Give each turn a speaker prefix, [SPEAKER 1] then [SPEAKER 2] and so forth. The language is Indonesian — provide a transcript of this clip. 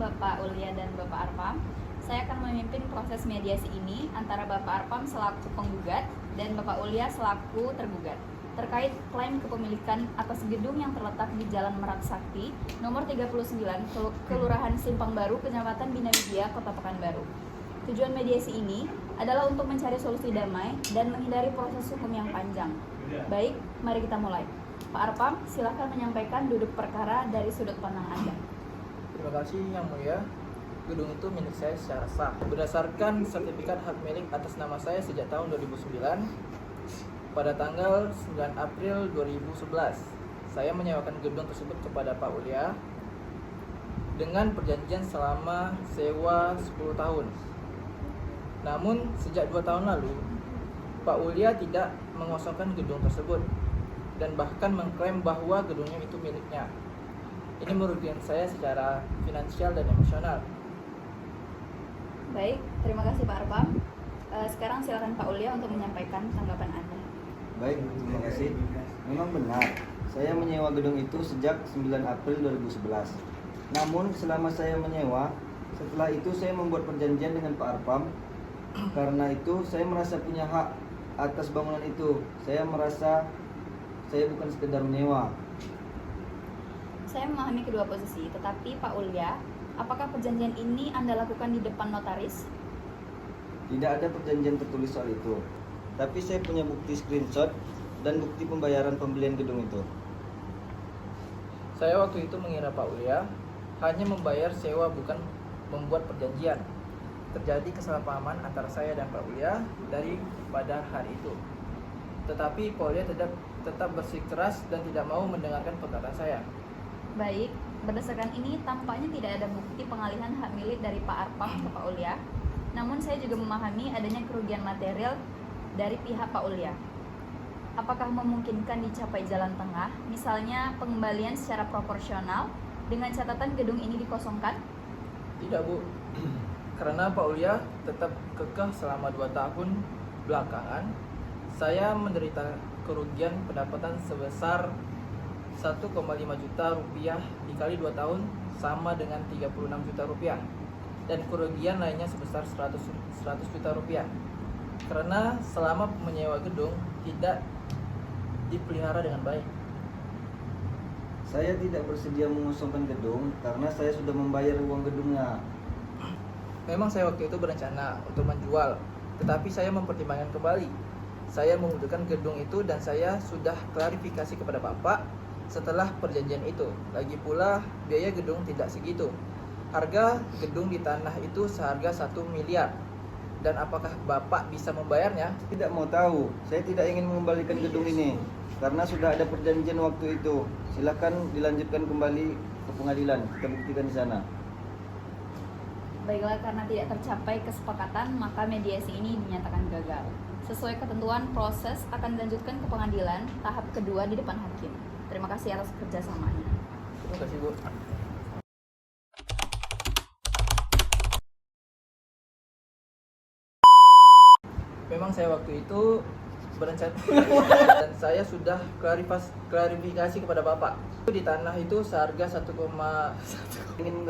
[SPEAKER 1] Bapak Ulya dan Bapak Arpam. Saya akan memimpin proses mediasi ini antara Bapak Arpam selaku penggugat dan Bapak Ulya selaku tergugat terkait klaim kepemilikan atas gedung yang terletak di Jalan Merak Sakti, nomor 39, Kelurahan Simpang Baru, Kecamatan Bina Widya, Kota Pekanbaru. Tujuan mediasi ini adalah untuk mencari solusi damai dan menghindari proses hukum yang panjang. Baik, mari kita mulai. Pak Arpam, silakan menyampaikan duduk perkara dari sudut pandang Anda.
[SPEAKER 2] Terima kasih Yang Mulia. Gedung itu milik saya secara sah. Berdasarkan sertifikat hak milik atas nama saya sejak tahun 2009, pada tanggal 9 April 2011, saya menyewakan gedung tersebut kepada Pak Ulya dengan perjanjian selama sewa 10 tahun. Namun, sejak 2 tahun lalu, Pak Ulya tidak mengosongkan gedung tersebut dan bahkan mengklaim bahwa gedungnya itu miliknya. Ini merugikan saya secara finansial dan emosional.
[SPEAKER 1] Baik, terima kasih Pak Arpam. Sekarang silakan Pak Ulya untuk menyampaikan tanggapan Anda.
[SPEAKER 3] Baik, terima kasih. Memang benar, saya menyewa gedung itu sejak 9 April 2011. Namun selama saya menyewa, setelah itu saya membuat perjanjian dengan Pak Arpam. Karena itu saya merasa punya hak atas bangunan itu. Saya merasa saya bukan sekedar menyewa.
[SPEAKER 1] Saya memahami kedua posisi, tetapi Pak Ulya, apakah perjanjian ini Anda lakukan di depan notaris?
[SPEAKER 3] Tidak ada perjanjian tertulis soal itu. Tapi saya punya bukti screenshot dan bukti pembayaran pembelian gedung itu.
[SPEAKER 2] Saya waktu itu mengira Pak Ulya hanya membayar sewa, bukan membuat perjanjian. Terjadi kesalahpahaman antara saya dan Pak Ulya pada hari itu. Tetapi Pak Ulya tetap bersikeras dan tidak mau mendengarkan perkataan saya.
[SPEAKER 1] Baik, berdasarkan ini tampaknya tidak ada bukti pengalihan hak milik dari Pak Arpam ke Pak Ulya. Namun saya juga memahami adanya kerugian material dari pihak Pak Ulya. Apakah memungkinkan dicapai jalan tengah, misalnya pengembalian secara proporsional dengan catatan gedung ini dikosongkan?
[SPEAKER 2] Tidak, Bu. Karena Pak Ulya tetap kekeh selama 2 tahun belakangan, saya menderita kerugian pendapatan sebesar 1,5 juta rupiah dikali 2 tahun sama dengan 36 juta rupiah, dan kerugian lainnya sebesar 100 juta rupiah karena selama menyewa gedung tidak dipelihara dengan baik.
[SPEAKER 3] Saya tidak bersedia mengosongkan gedung karena saya sudah membayar uang gedungnya.
[SPEAKER 2] Memang saya waktu itu berencana untuk menjual, tetapi saya mempertimbangkan kembali. Saya membutuhkan gedung itu dan saya sudah klarifikasi kepada Bapak setelah perjanjian itu. Lagi pula biaya gedung tidak segitu. Harga gedung di tanah itu seharga 1 miliar. Dan apakah Bapak bisa membayarnya?
[SPEAKER 3] Tidak mau tahu. Saya tidak ingin mengembalikan gedung ini karena sudah ada perjanjian waktu itu. Silakan dilanjutkan kembali ke pengadilan. Kita buktikan di sana.
[SPEAKER 1] Baiklah, karena tidak tercapai kesepakatan, maka mediasi ini dinyatakan gagal. Sesuai ketentuan, proses akan dilanjutkan ke pengadilan tahap kedua di depan hakim. Terima kasih atas kerjasamanya.
[SPEAKER 2] Terima kasih, Bu. Memang saya waktu itu berencana dan saya sudah klarifikasi kepada Bapak. Di tanah itu seharga 1,1
[SPEAKER 3] Ingin